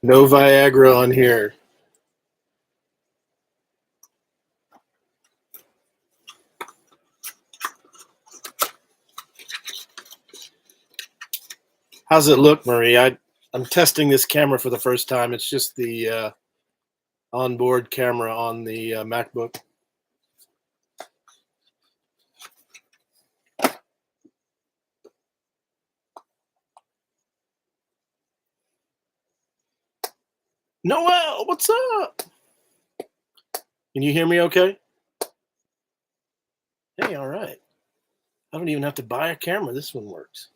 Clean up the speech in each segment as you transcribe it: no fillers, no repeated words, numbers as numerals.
No Viagra on here. How's it look, Marie? I'm testing this camera for the first time. It's just the onboard camera on the MacBook. Noel, what's up? Can you hear me okay? Hey, all right. I don't even have to buy a camera. This one works.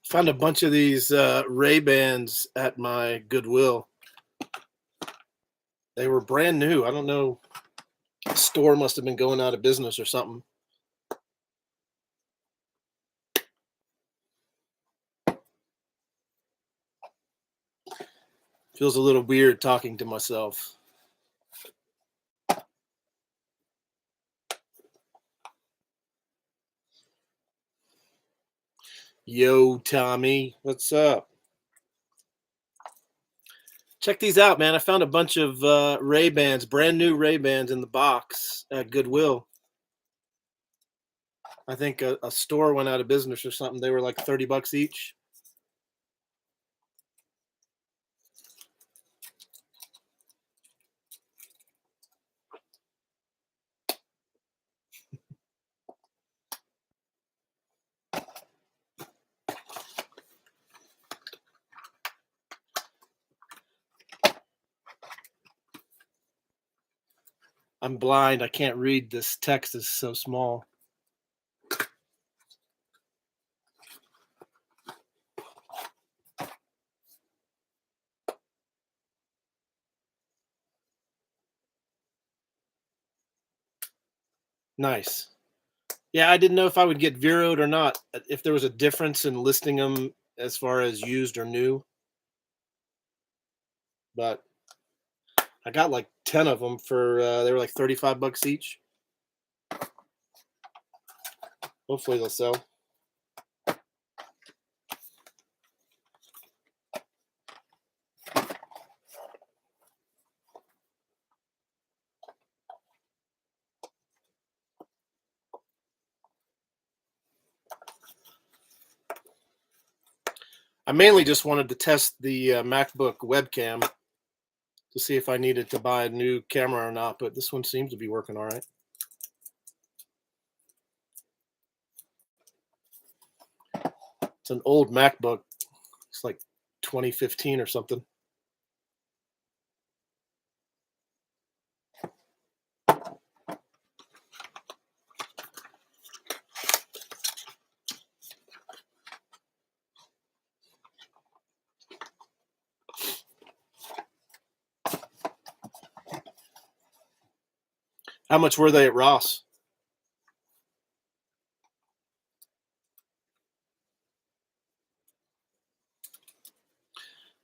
Found a bunch of these Ray-Bans at my Goodwill. They were brand new. I don't know. The store must have been going out of business or something. Feels a little weird talking to myself. Yo, Tommy, what's up? Check these out, man. I found a bunch of Ray-Bans, brand new Ray-Bans in the box at Goodwill. I think a store went out of business or something. They were like $30 each. I'm blind. I can't read. This text is so small. Nice. Yeah, I didn't know if I would get Veroed or not, if there was a difference in listing them as far as used or new. But I got like 10 of them for, they were like $35 each. Hopefully they'll sell. I mainly just wanted to test the MacBook webcam to see if I needed to buy a new camera or not, but this one seems to be working all right. It's an old MacBook. It's like 2015 or something. How much were they at Ross?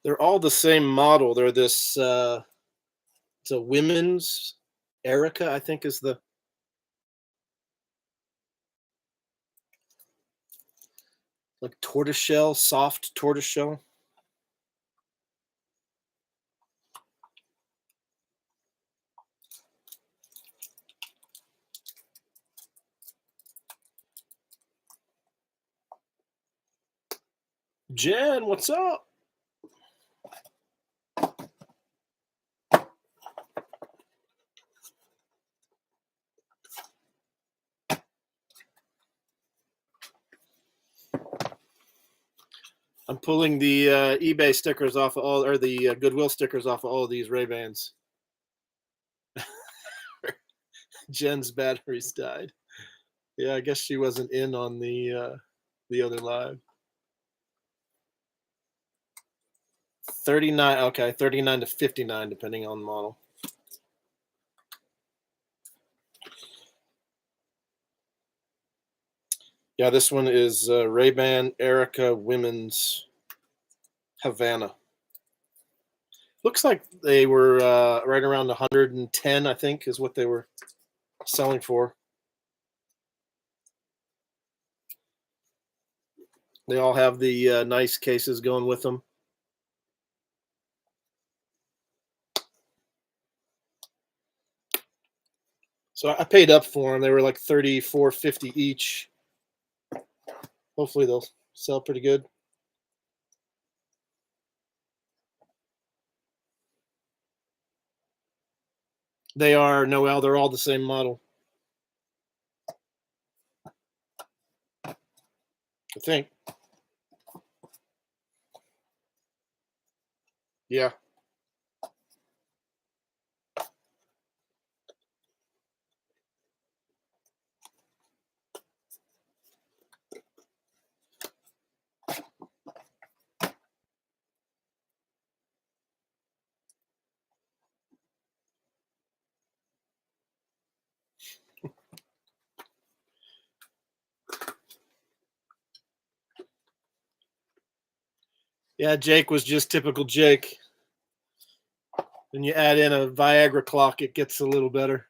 They're all the same model. They're this, it's a women's Erica, I think is the, like tortoiseshell, soft tortoiseshell. Jen, what's up? I'm pulling the eBay stickers off of all, or the Goodwill stickers off of all of these Ray-Bans. Jen's batteries died. Yeah, I guess she wasn't in on the other live. 39, okay, 39 to 59, depending on the model. Yeah, this one is Ray-Ban Erica Women's Havana. Looks like they were right around 110, I think, is what they were selling for. They all have the nice cases going with them. So I paid up for them. They were like 34.50 each. Hopefully they'll sell pretty good. They are Noel. They're all the same model, I think. Yeah. Yeah, Jake was just typical Jake. When you add in a Viagra clock, it gets a little better.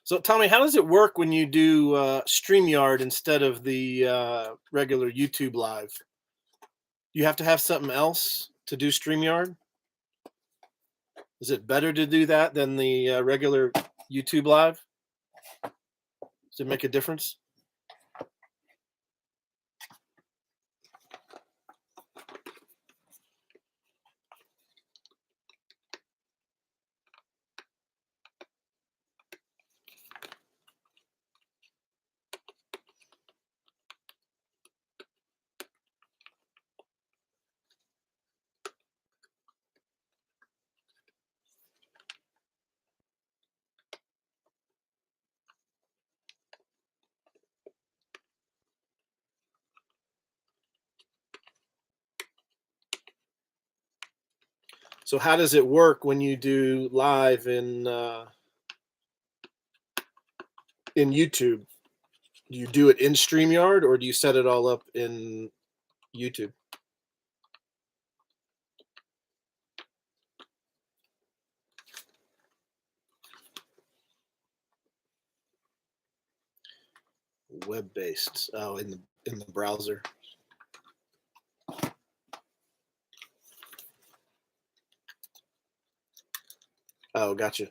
So, Tommy, how does it work when you do StreamYard instead of the regular YouTube Live? You have to have something else to do StreamYard? Is it better to do that than the regular YouTube Live? Does it make a difference? So, how does it work when you do live in YouTube? Do you do it in StreamYard or do you set it all up in YouTube? Web based. Oh, in the browser. Oh, gotcha.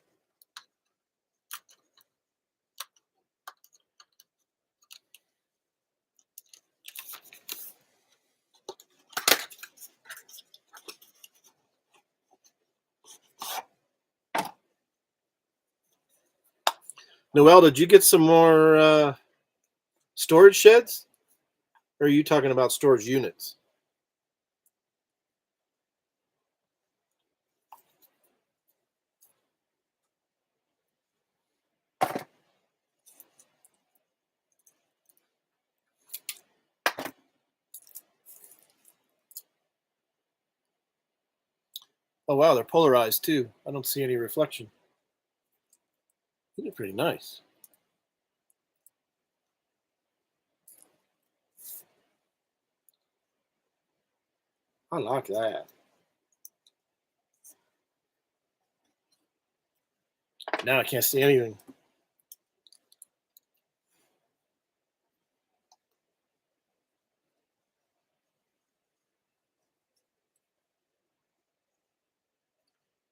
Noel, did you get some more storage sheds? Or are you talking about storage units? Oh wow, they're polarized too. I don't see any reflection. They're pretty nice. I like that. Now I can't see anything.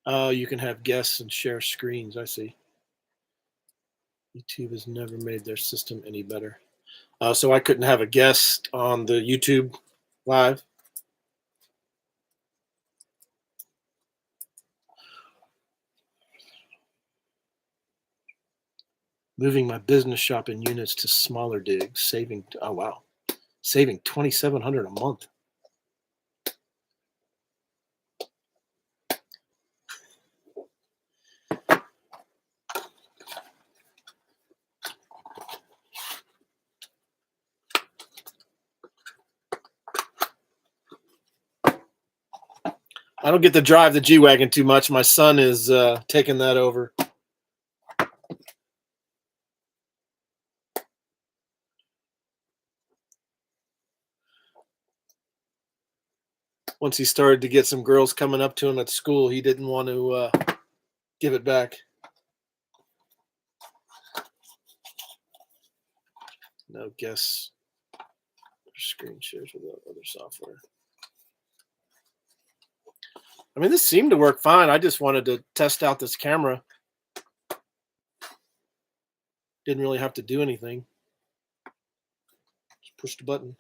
Oh, you can have guests and share screens. I see. YouTube has never made their system any better. So I couldn't have a guest on the YouTube live. Moving my business shop in units to smaller digs, saving. Oh wow, saving 2,700 a month. I don't get to drive the G-Wagon too much. My son is taking that over. Once he started to get some girls coming up to him at school, he didn't want to give it back. No guess screen shares with other software. I mean, this seemed to work fine. I just wanted to test out this camera. Didn't really have to do anything. Just push the button.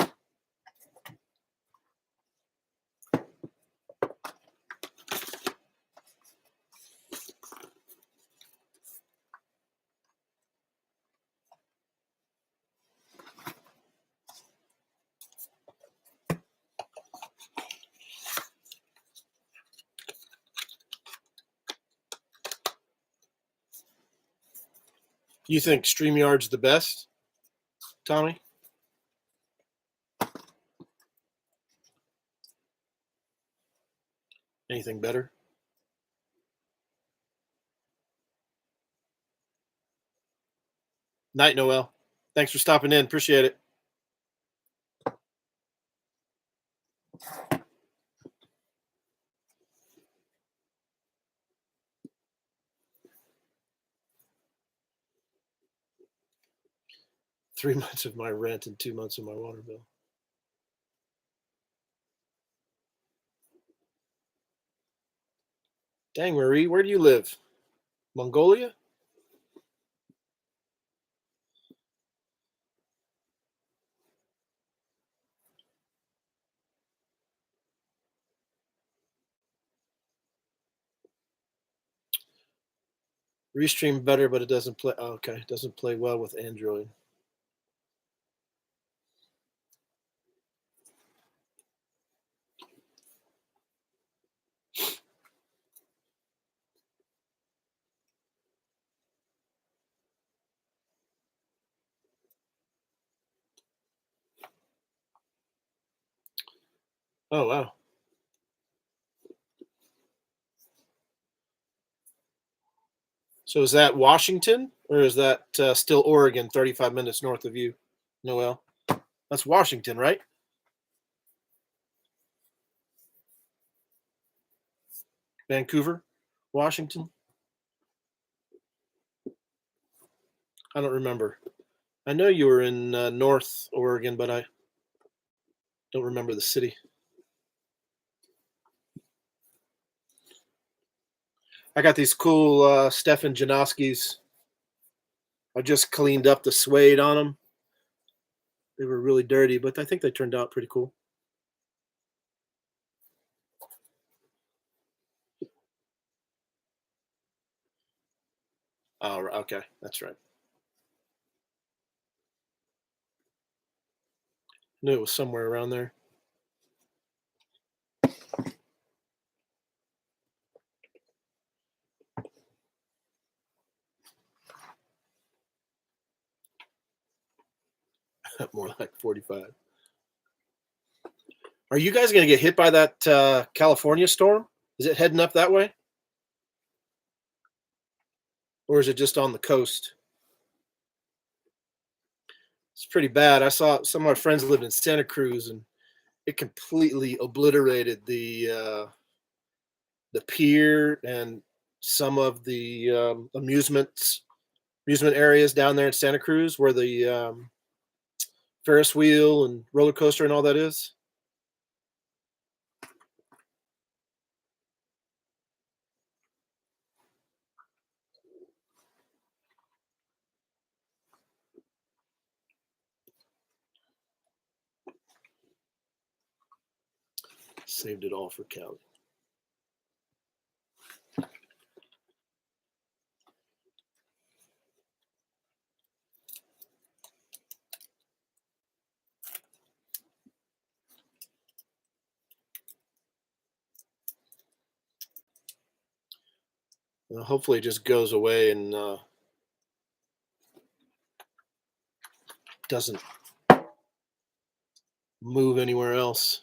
You think StreamYard's the best, Tommy? Anything better? Night, Noel. Thanks for stopping in. Appreciate it. Three months of my rent and 2 months of my water bill. Dang, Marie, where do you live? Mongolia? Restream better, but it doesn't play. Oh, okay, it doesn't play well with Android. Oh, wow. So is that Washington or is that still Oregon, 35 minutes north of you, Noel? That's Washington, right? Vancouver, Washington? I don't remember. I know you were in North Oregon, but I don't remember the city. I got these cool Stefan Janoskis. I just cleaned up the suede on them. They were really dirty, but I think they turned out pretty cool. Oh, okay. That's right. Knew it was somewhere around there. More like 45. Are you guys going to get hit by that California storm? Is it heading up that way? Or is it just on the coast? It's pretty bad. I saw some of my friends lived in Santa Cruz, and it completely obliterated the pier and some of the amusement areas down there in Santa Cruz, where the Ferris wheel and roller coaster and all that is. Saved it all for Cali. Well, hopefully it just goes away and doesn't move anywhere else.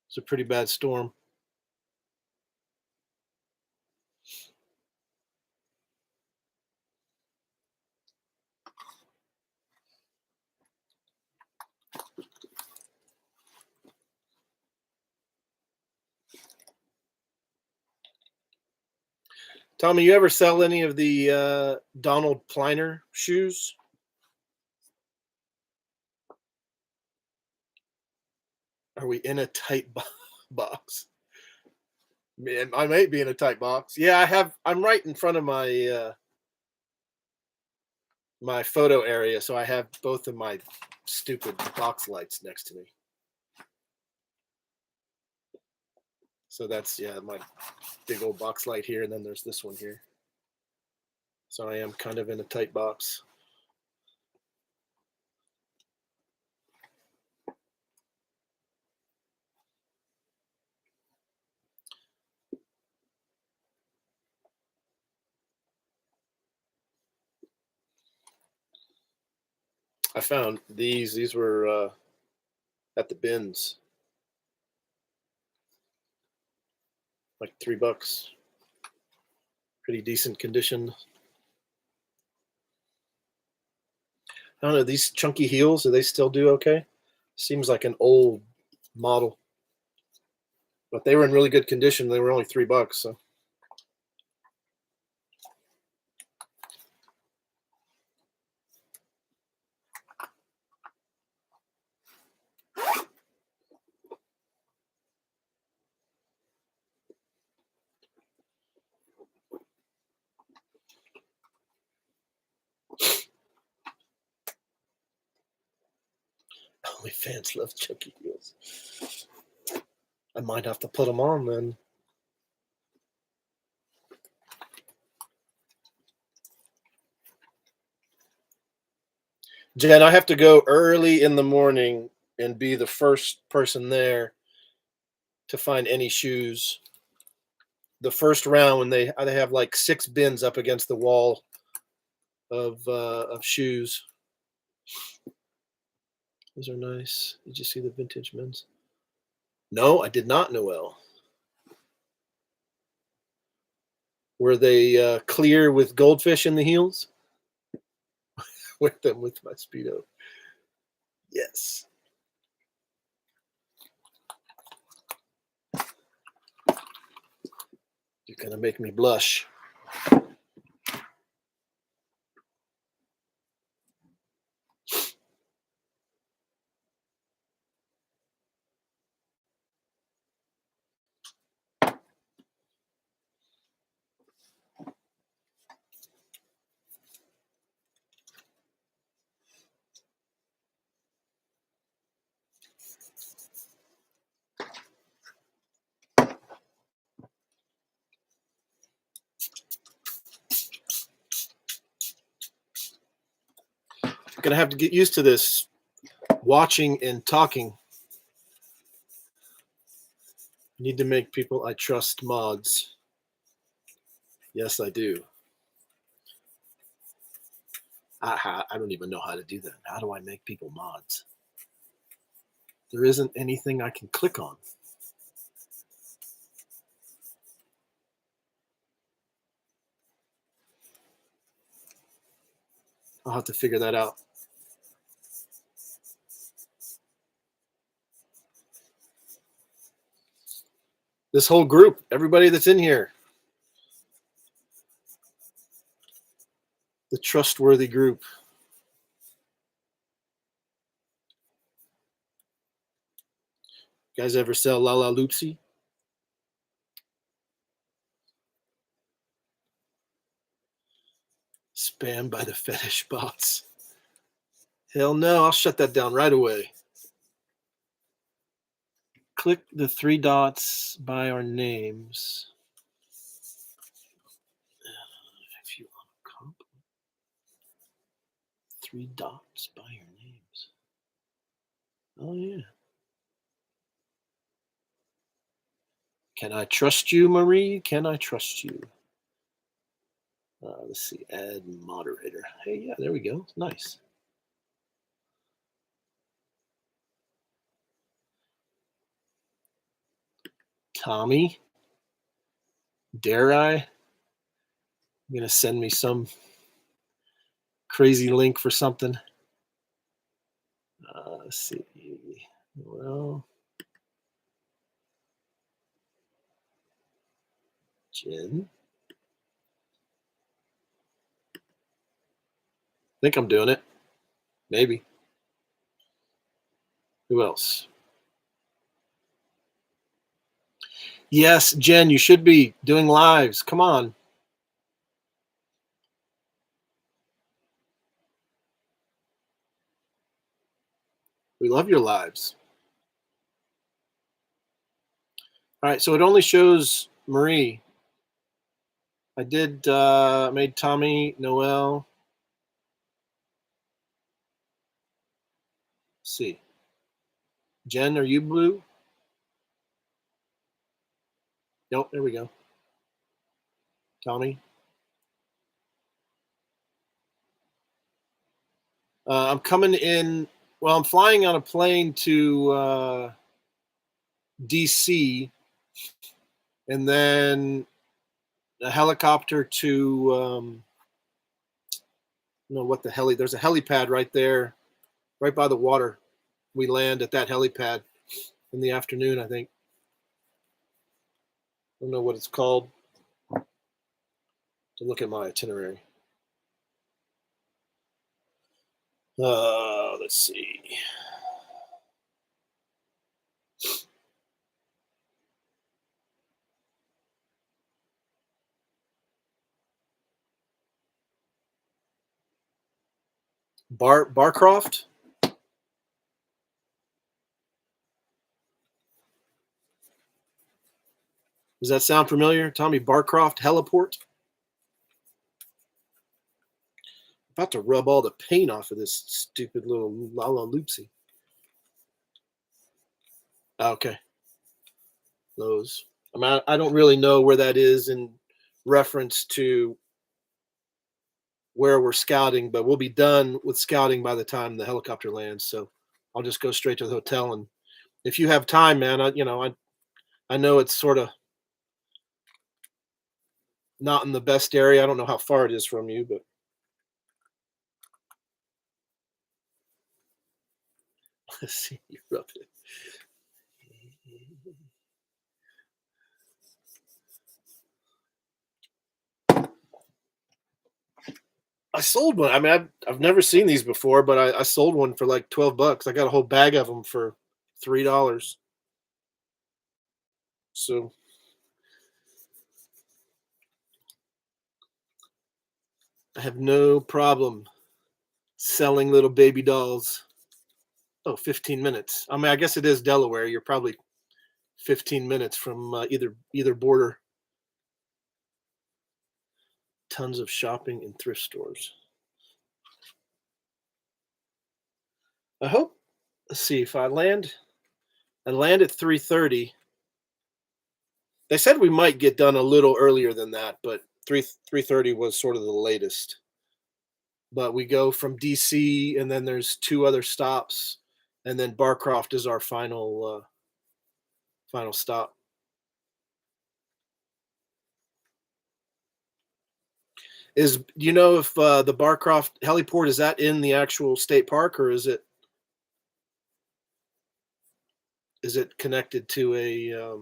It's a pretty bad storm. Tommy, you ever sell any of the Donald Pliner shoes? Are we in a tight box? Man, I may be in a tight box. Yeah, I have. I'm right in front of my my photo area, so I have both of my stupid box lights next to me. So that's, yeah, my big old box light here, and then there's this one here. So I am kind of in a tight box. I found these. These were at the bins, like $3. Pretty decent condition. I don't know, these chunky heels, do they still do okay? Seems like an old model, but they were in really good condition. They were only $3, so. Only fans love chunky heels. I might have to put them on then. Jen, I have to go early in the morning and be the first person there to find any shoes. The first round, when they have like 6 bins up against the wall of shoes. Those are nice. Did you see the vintage men's? No, I did not, Noel. Were they clear with goldfish in the heels? With them with my Speedo. Yes. You're gonna make me blush. I'm gonna have to get used to this watching and talking. Need to make people I trust mods. Yes, I do. I don't even know how to do that. How do I make people mods? There isn't anything I can click on. I'll have to figure that out. This whole group, everybody that's in here, the trustworthy group. You guys ever sell La La Loopsy? Spam by the fetish bots. Hell no, I'll shut that down right away. Click the 3 dots by our names. If you want a compliment, 3 dots by your names. Oh, yeah. Can I trust you, Marie? Can I trust you? Let's see, add moderator. Hey, yeah, there we go. Nice. Tommy, dare I? You're gonna send me some crazy link for something. Let's see. Well, Jen. Think I'm doing it. Maybe. Who else? Yes, Jen, you should be doing lives. Come on. We love your lives. All right, so it only shows Marie. I did made Tommy, Noel. Let's see. Jen, are you blue? Nope, there we go. Tommy. I'm coming in. Well, I'm flying on a plane to DC, and then a helicopter to no, what the heli? There's a helipad right there, right by the water. We land at that helipad in the afternoon, I think. I don't know what it's called. To look at my itinerary. Let's see. Barcroft. Does that sound familiar? Tommy Barcroft Heliport. About to rub all the paint off of this stupid little Lala Loopsy. Okay. Those. I don't really know where that is in reference to where we're scouting, but we'll be done with scouting by the time the helicopter lands. So I'll just go straight to the hotel. And if you have time, man, I know it's sort of not in the best area. I don't know how far it is from you, but let's see. You rub it. I sold one. I mean, I've never seen these before, but I sold one for like $12. I got a whole bag of them for $3. So I have no problem selling little baby dolls. Oh, 15 minutes. I mean, I guess it is Delaware. You're probably 15 minutes from either border. Tons of shopping in thrift stores. I hope. Let's see if I land. I land at 3:30. They said we might get done a little earlier than that, but 3:30 was sort of the latest. But we go from DC, and then there's two other stops, and then Barcroft is our final stop. Do you know if the Barcroft heliport is that in the actual state park, or is it connected to a?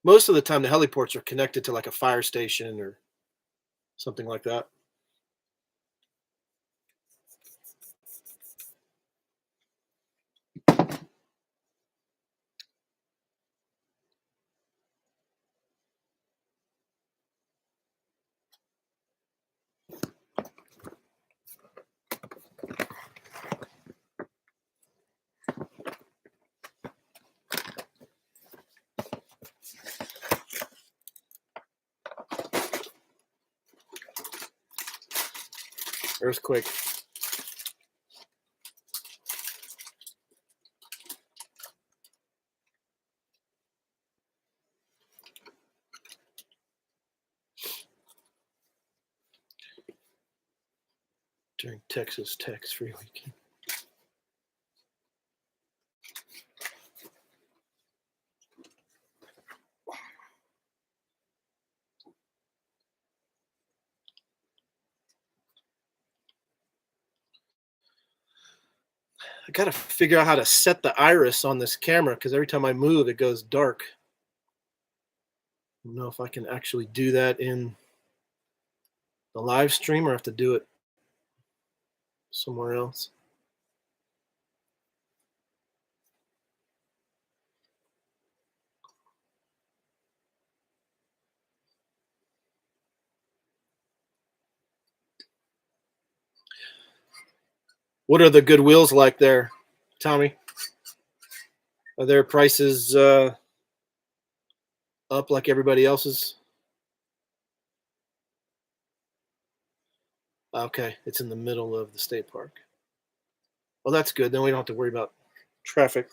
Most of the time, the heliports are connected to like a fire station or something like that. Earthquake. During Texas tax-free weekend. I gotta figure out how to set the iris on this camera because every time I move, it goes dark. I don't know if I can actually do that in the live stream or have to do it somewhere else. What are the Goodwills like there, Tommy? Are their prices up like everybody else's? Okay, it's in the middle of the state park. Well, that's good. Then we don't have to worry about traffic.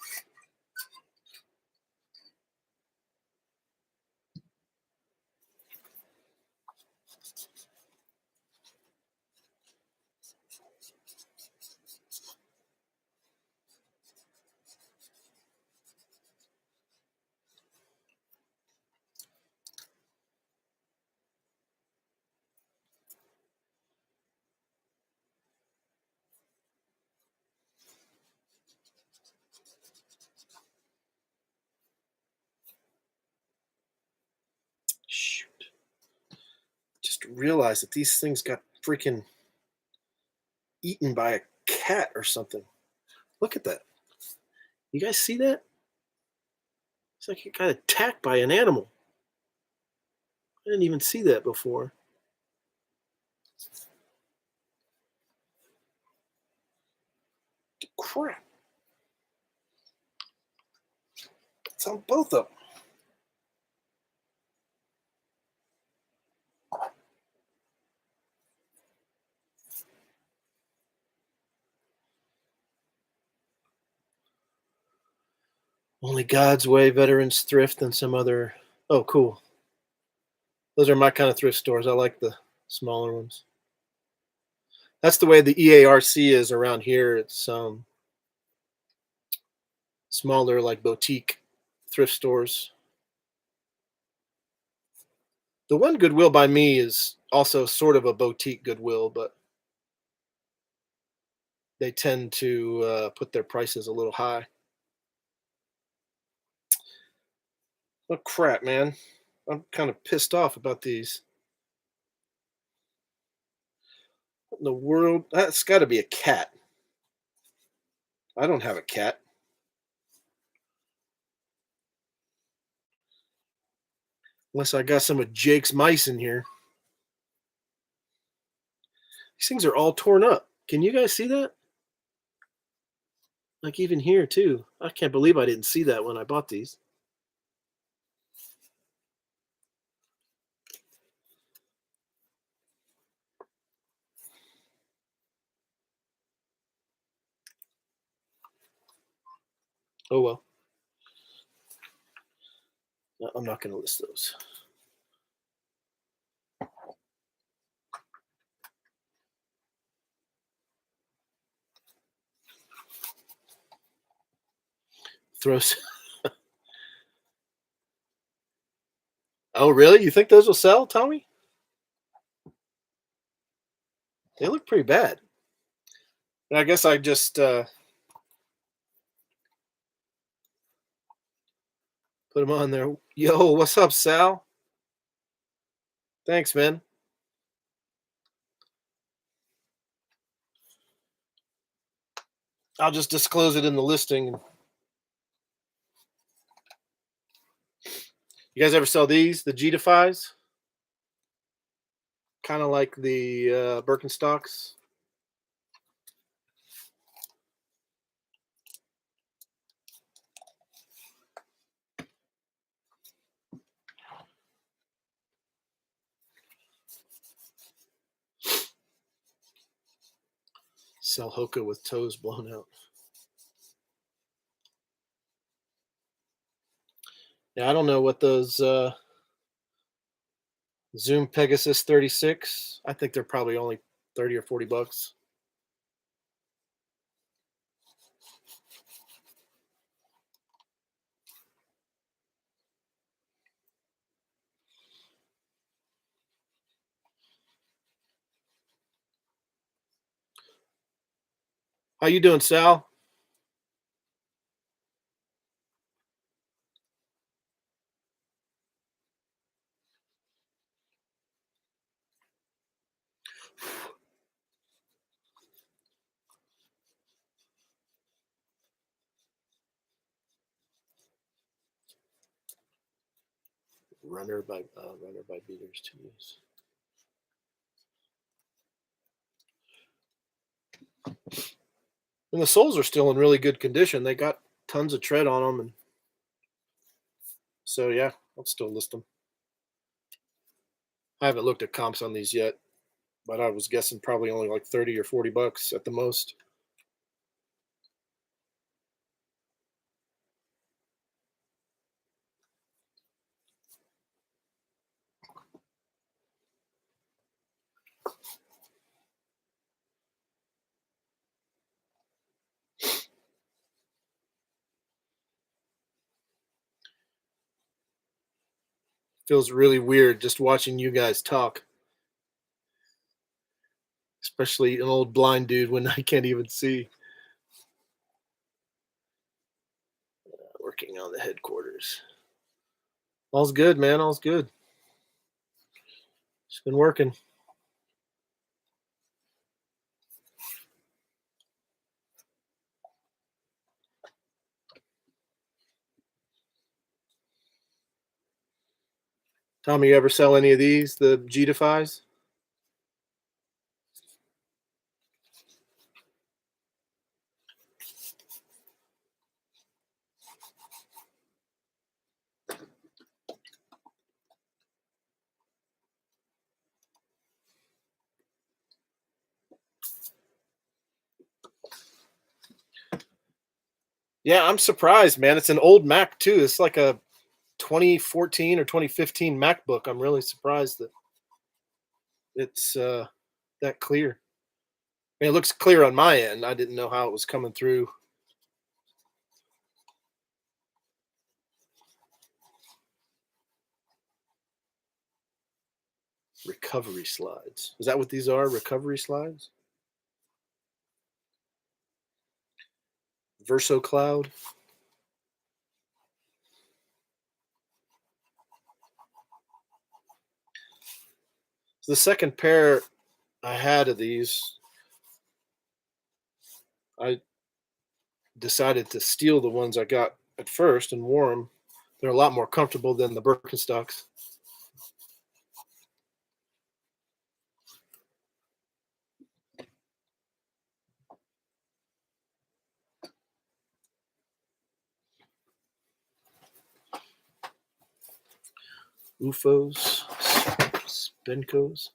Shoot. Just realized that these things got freaking eaten by a cat or something. Look at that. You guys see that? It's like it got attacked by an animal. I didn't even see that before. Crap. It's on both of them. Only God's way veterans thrift than some other. Oh, cool. Those are my kind of thrift stores. I like the smaller ones. That's the way the EARC is around here. It's smaller, like boutique thrift stores. The one Goodwill by me is also sort of a boutique Goodwill, but they tend to put their prices a little high. Oh crap, man! I'm kind of pissed off about these. What in the world? That's got to be a cat. I don't have a cat. Unless I got some of Jake's mice in here. These things are all torn up. Can you guys see that? Like even here too. I can't believe I didn't see that when I bought these. Oh well. No, I'm not going to list those. Throws. Oh really? You think those will sell, Tommy? They look pretty bad. And I guess I just put them on there. Yo, what's up, Sal? Thanks, man. I'll just disclose it in the listing. You guys ever sell these? The G-Defies? Kind of like the Birkenstocks. Sell Hoka with toes blown out. Yeah, I don't know what those Zoom Pegasus 36. I think they're probably only 30 or 40 bucks. How you doing, Sal? Runner by beaters to use. And the soles are still in really good condition. They got tons of tread on them, and so yeah, I'll still list them. I haven't looked at comps on these yet, but I was guessing probably only like 30 or 40 bucks at the most. Feels really weird just watching you guys talk, especially an old blind dude when I can't even see. Working on the headquarters. All's good, man. All's good. It's been working. Tommy, you ever sell any of these, the G Defies? Yeah, I'm surprised, man. It's an old Mac too. It's like a 2014 or 2015 MacBook. I'm really surprised that it's that clear. I mean, it looks clear on my end. I didn't know how it was coming through. Recovery slides. Is that what these are? Recovery slides? Verso Cloud. So the second pair I had of these, I decided to steal the ones I got at first and wore them. They're a lot more comfortable than the Birkenstocks. UFOs, Spencos.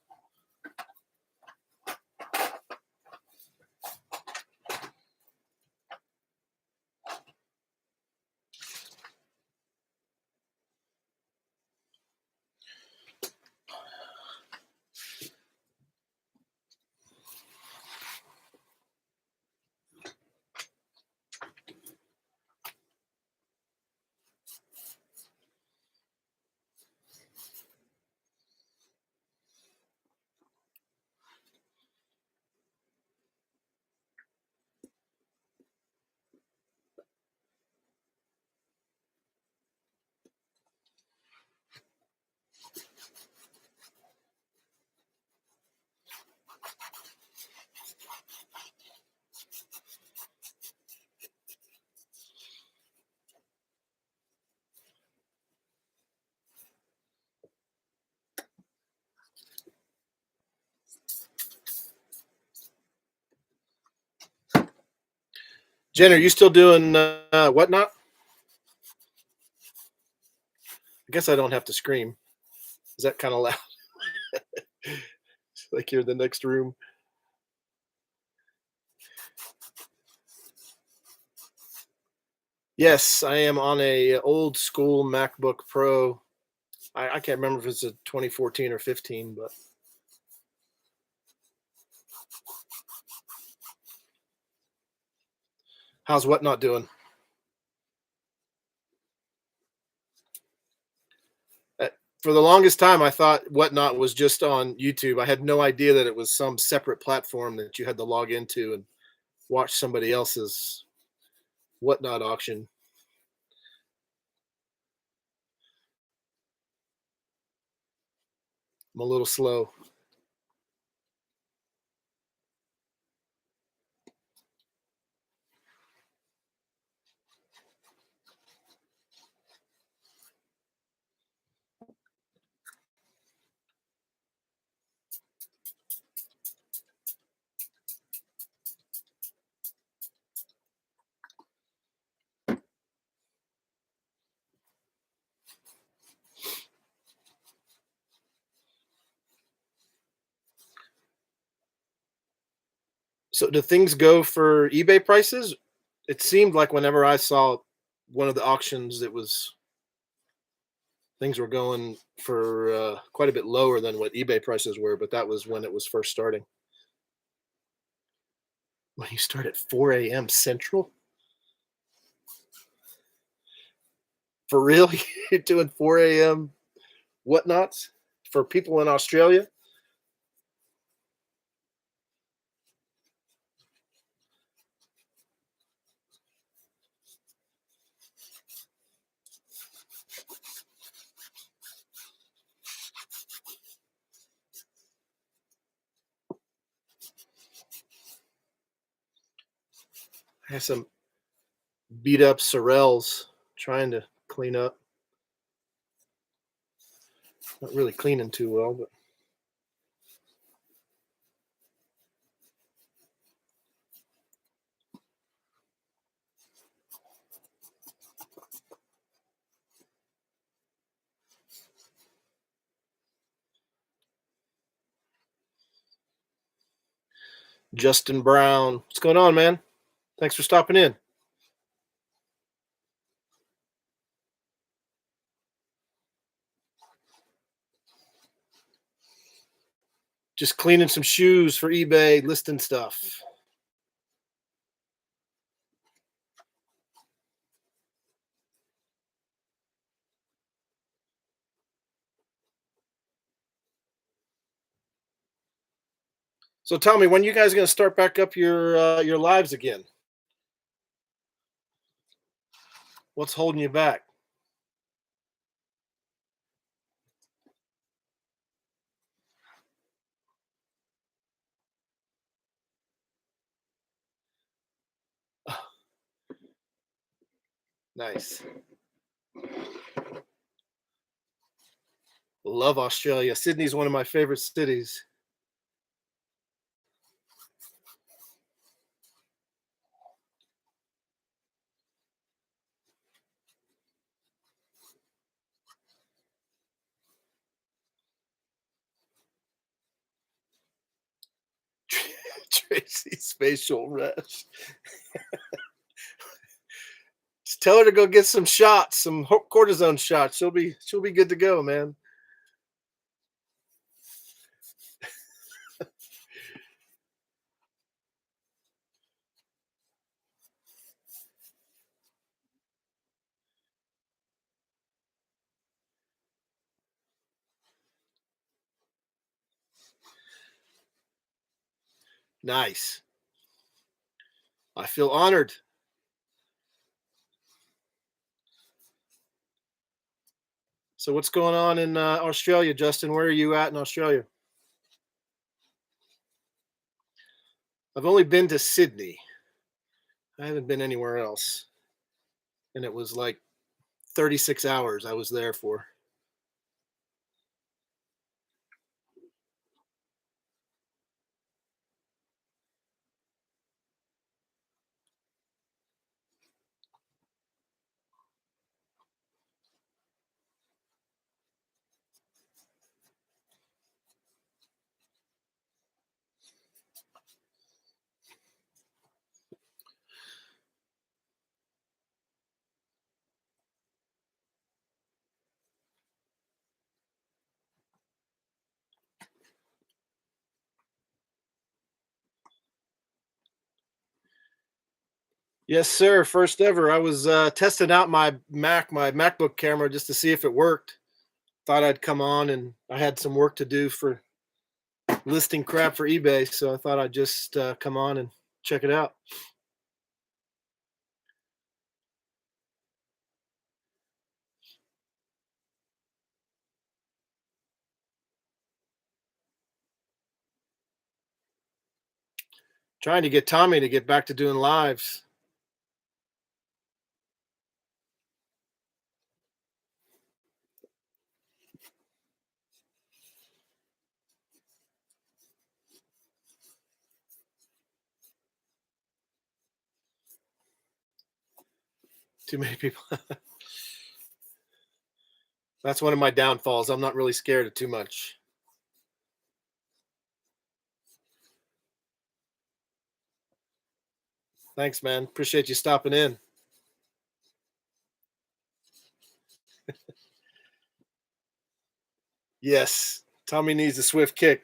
Jen, are you still doing whatnot? I guess I don't have to scream. Is that kind of loud? Like you're in the next room. Yes, I am on a old school MacBook Pro. I can't remember if it's a 2014 or 15, but how's whatnot doing? For the longest time, I thought whatnot was just on YouTube. I had no idea that it was some separate platform that you had to log into and watch somebody else's whatnot auction. I'm a little slow. So do things go for eBay prices? It seemed like whenever I saw one of the auctions, it was things were going for quite a bit lower than what eBay prices were, but that was when it was first starting. When you start at 4 a.m. Central? For real? You're doing 4 a.m. whatnots for people in Australia? I have some beat up sorels trying to clean up. Not really cleaning too well, but Justin Brown. What's going on, man? Thanks for stopping in. Just cleaning some shoes for eBay, listing stuff. So tell me, when you guys going to start back up your lives again? What's holding you back? Nice. Love Australia. Sydney's one of my favorite cities. Tracy's facial rush. Just tell her to go get some shots, some cortisone shots. She'll be good to go, man. Nice. I feel honored. So what's going on in Australia, Justin? Where are you at in Australia? I've only been to Sydney. I haven't been anywhere else. And it was like 36 hours I was there for. Yes, sir. First ever. I was testing out my MacBook camera just to see if it worked. Thought I'd come on, and I had some work to do for listing crap for eBay, so I thought I'd just come on and check it out. Trying to get Tommy to get back to doing lives. Too many people. That's one of my downfalls. I'm not really scared of too much. Thanks, man. Appreciate you stopping in. Yes, Tommy needs a swift kick.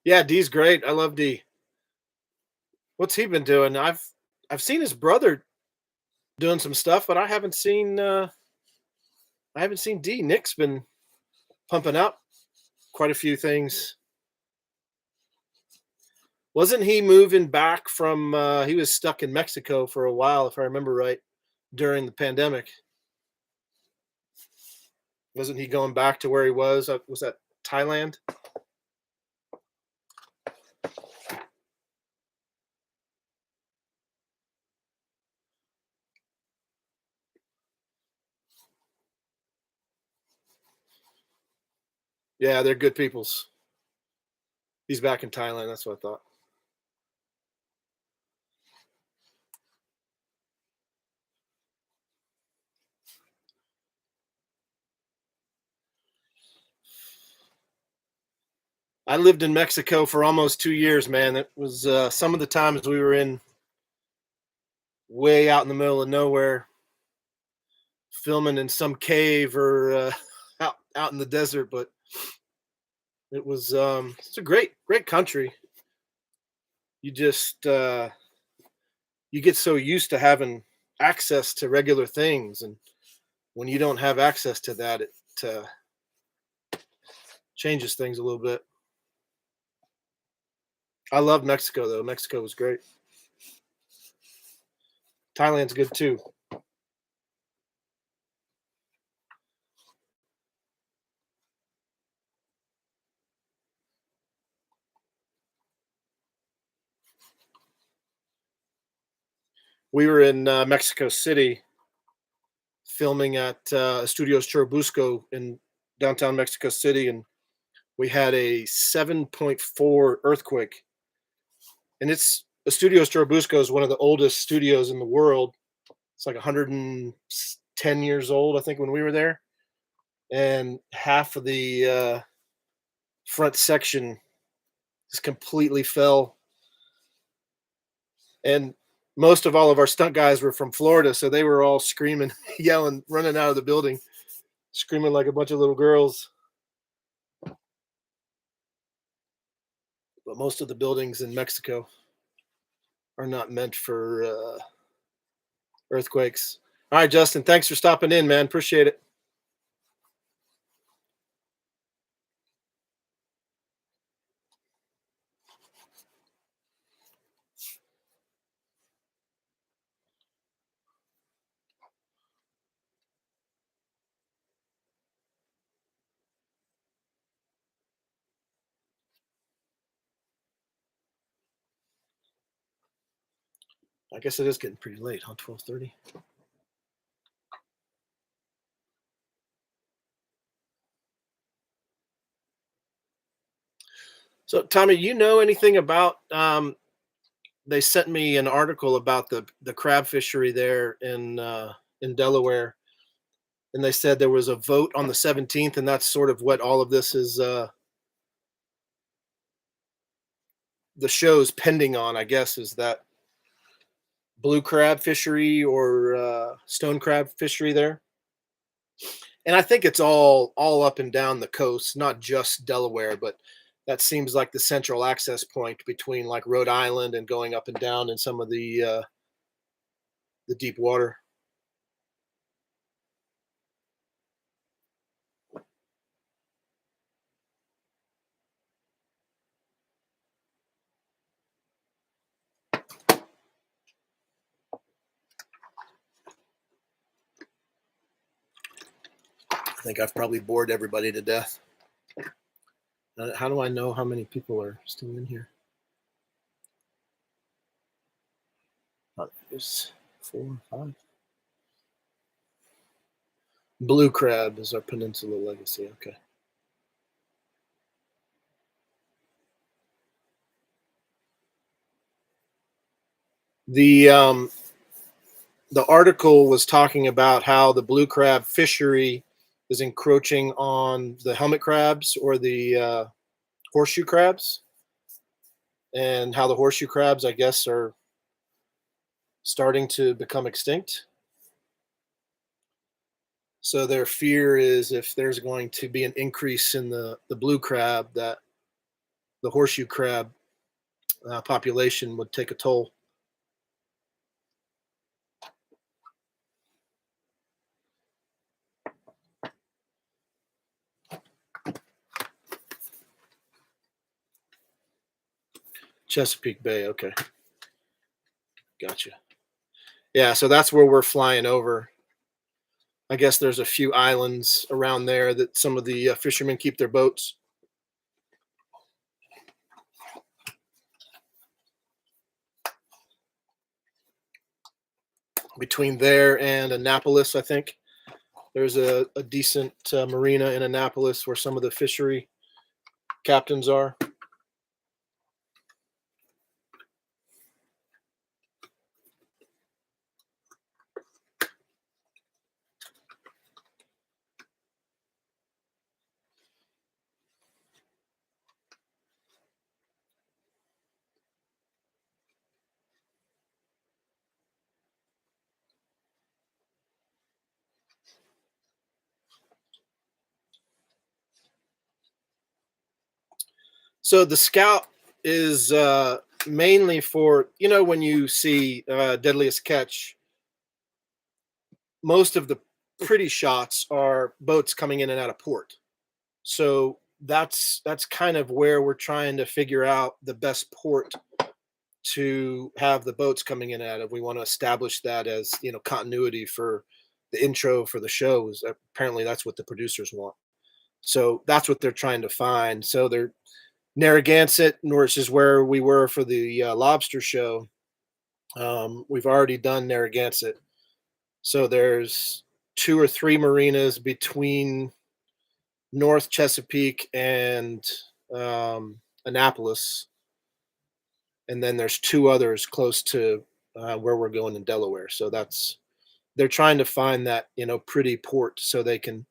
Yeah, D's great. I love D. What's he been doing? I've seen his brother doing some stuff, but I haven't seen D. Nick's been pumping out quite a few things. Wasn't he moving back from he was stuck in Mexico for a while, if I remember right, during the pandemic. Wasn't he going back to where he was? Was that Thailand? Yeah, they're good peoples. He's back in Thailand. That's what I thought. I lived in Mexico for almost 2 years, man. It was some of the times we were in way out in the middle of nowhere, filming in some cave or out in the desert. But it's a great country. You just you get so used to having access to regular things, and when you don't have access to that, it uh, changes things a little bit. I love Mexico though. Mexico was great. Thailand's good too. We were in Mexico City filming at Studios Churubusco in downtown Mexico City, and we had a 7.4 earthquake. And it's Studios Churubusco is one of the oldest studios in the world. It's like 110 years old, I think, when we were there. And half of the front section just completely fell. And most of all of our stunt guys were from Florida, so they were all screaming, yelling, running out of the building, screaming like a bunch of little girls. But most of the buildings in Mexico are not meant for earthquakes. All right, Justin, thanks for stopping in, man. Appreciate it. I guess it is getting pretty late, huh? 12:30. So, Tommy, you know anything about? They sent me an article about the crab fishery there in Delaware, and they said there was a vote on the 17th, and that's sort of what all of this is. The show's pending on, I guess, is that blue crab fishery or stone crab fishery there. And I think it's all up and down the coast, not just Delaware, but that seems like the central access point between like Rhode Island and going up and down in some of the deep water. I think I've probably bored everybody to death. How do I know how many people are still in here? There's 4, 5. Blue crab is our peninsula legacy. Okay. The the article was talking about how the blue crab fishery is encroaching on the helmet crabs or the horseshoe crabs, and how the horseshoe crabs, I guess, are starting to become extinct. So their fear is if there's going to be an increase in the blue crab, that the horseshoe crab population would take a toll. Chesapeake Bay, okay, gotcha. Yeah, so that's where we're flying over. I guess there's a few islands around there that some of the fishermen keep their boats. Between there and Annapolis, I think there's a decent marina in Annapolis where some of the fishery captains are. So the Scout is mainly for, when you see Deadliest Catch, most of the pretty shots are boats coming in and out of port. So that's kind of where we're trying to figure out the best port to have the boats coming in and out of. We want to establish that as, continuity for the intro for the shows. Apparently that's what the producers want. So that's what they're trying to find. So they're Narragansett, which is where we were for the lobster show. We've already done Narragansett. So there's two or three marinas between North Chesapeake and Annapolis. And then there's two others close to where we're going in Delaware. So they're trying to find that, pretty port so they can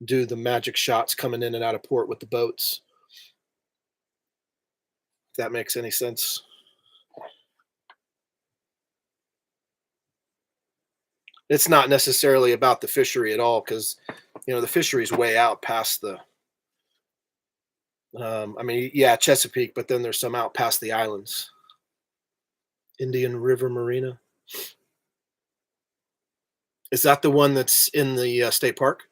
do the magic shots coming in and out of port with the boats. If that makes any sense. It's not necessarily about the fishery at all because, the fishery's way out past the. Yeah, Chesapeake, but then there's some out past the islands. Indian River Marina. Is that the one that's in the state park?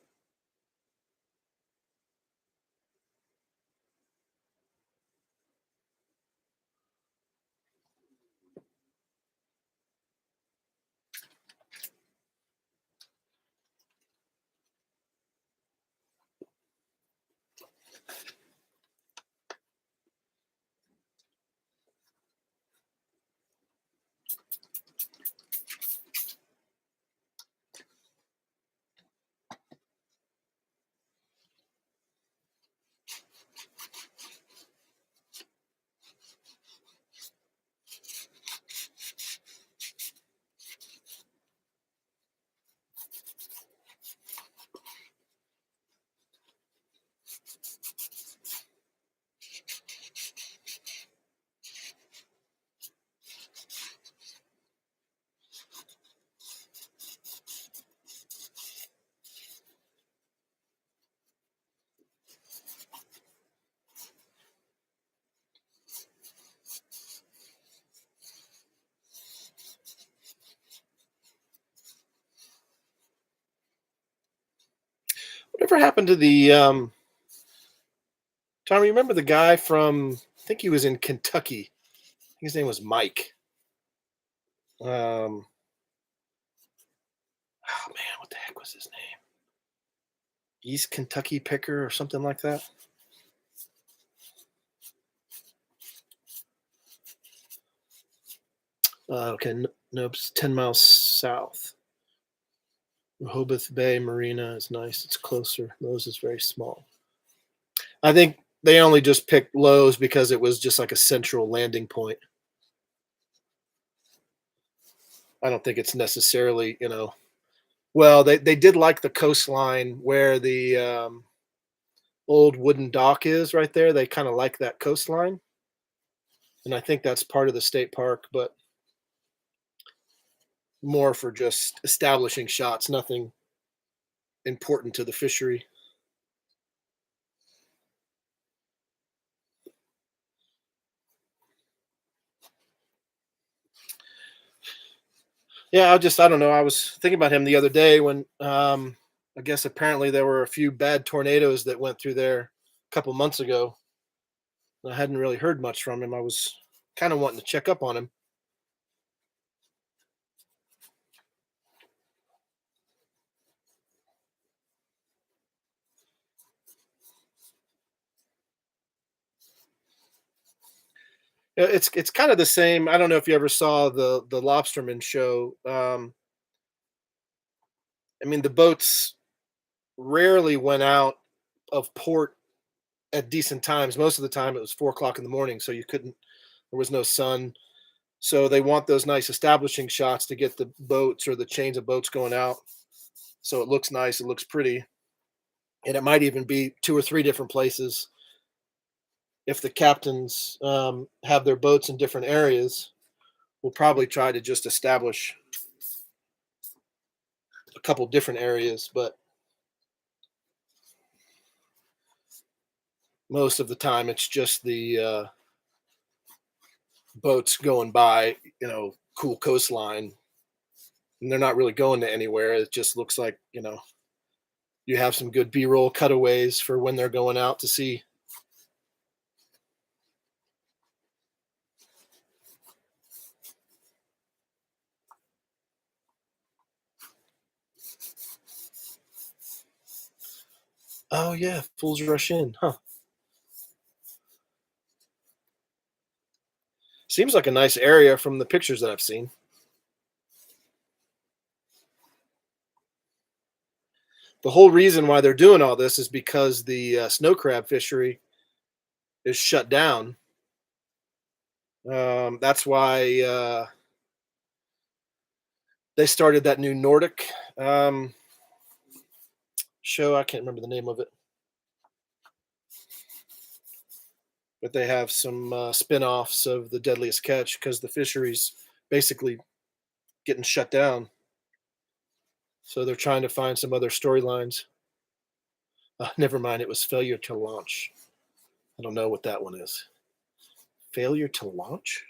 Whatever happened to the Tom? Remember the guy from? I think he was in Kentucky. His name was Mike. Oh man, what the heck was his name? East Kentucky Picker or something like that. Okay, nope, it's 10 miles south. Rehoboth Bay Marina is nice. It's closer. Lowe's is very small. I think they only just picked Lowe's because it was just like a central landing point. I don't think it's necessarily, well, they did like the coastline where the old wooden dock is right there. They kind of like that coastline, and I think that's part of the state park, but more for just establishing shots, nothing important to the fishery. Yeah, I don't know. I was thinking about him the other day when I guess apparently there were a few bad tornadoes that went through there a couple months ago. I hadn't really heard much from him. I was kind of wanting to check up on him. It's kind of the same. I don't know if you ever saw the Lobsterman show. I mean, the boats rarely went out of port at decent times. Most of the time, it was 4 o'clock in the morning, so you couldn't. There was no sun, so they want those nice establishing shots to get the boats or the chains of boats going out, so it looks nice. It looks pretty, and it might even be two or three different places if the captains have their boats in different areas. We'll probably try to just establish a couple different areas, but most of the time it's just the boats going by, cool coastline, and they're not really going to anywhere. It just looks like, you have some good B-roll cutaways for when they're going out to sea. Oh yeah, Fools Rush In, huh? Seems like a nice area from the pictures that I've seen. The whole reason why they're doing all this is because the snow crab fishery is shut down. That's why they started that new Nordic show. I can't remember the name of it, but they have some spin-offs of the Deadliest Catch because the fishery's basically getting shut down. So they're trying to find some other storylines. Never mind, it was Failure to Launch. I don't know what that one is. Failure to Launch?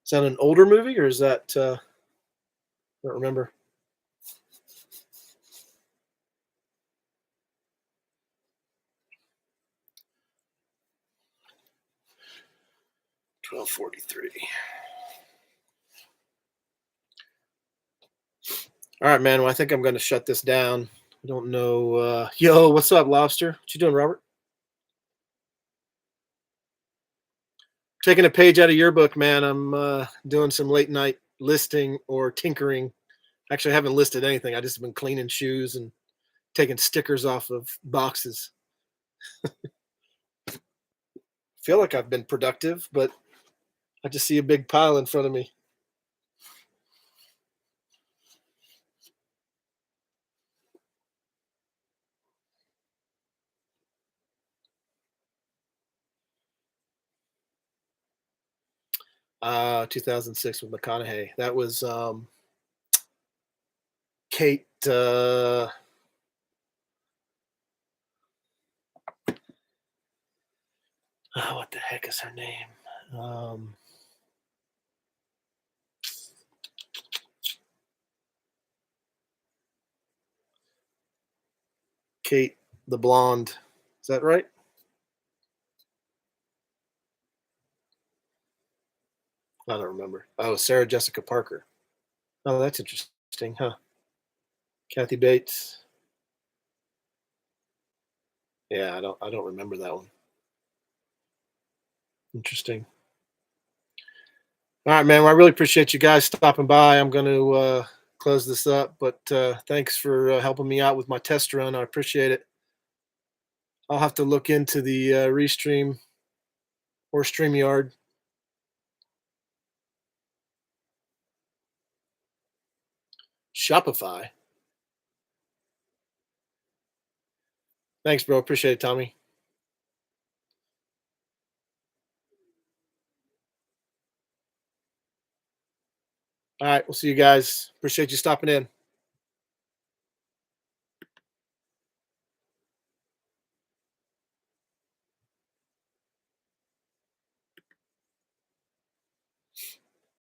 Is that an older movie or is that? I don't remember. 1243. All right, man. Well, I think I'm going to shut this down. I don't know. Yo, what's up, Lobster? What you doing, Robert? Taking a page out of your book, man. I'm doing some late night listing or tinkering. Actually, I haven't listed anything. I just been cleaning shoes and taking stickers off of boxes. Feel like I've been productive, but I just see a big pile in front of me. 2006 with McConaughey. That was Kate. What the heck is her name? Kate, the blonde. Is that right? I don't remember. Oh, Sarah Jessica Parker. Oh, that's interesting, huh? Kathy Bates. Yeah, I don't remember that one. Interesting. All right, man. Well, I really appreciate you guys stopping by. I'm going to close this up, but thanks for helping me out with my test run. I appreciate it. I'll have to look into the Restream or StreamYard Shopify. Thanks, bro. Appreciate it, Tommy. All right, we'll see you guys. Appreciate you stopping in.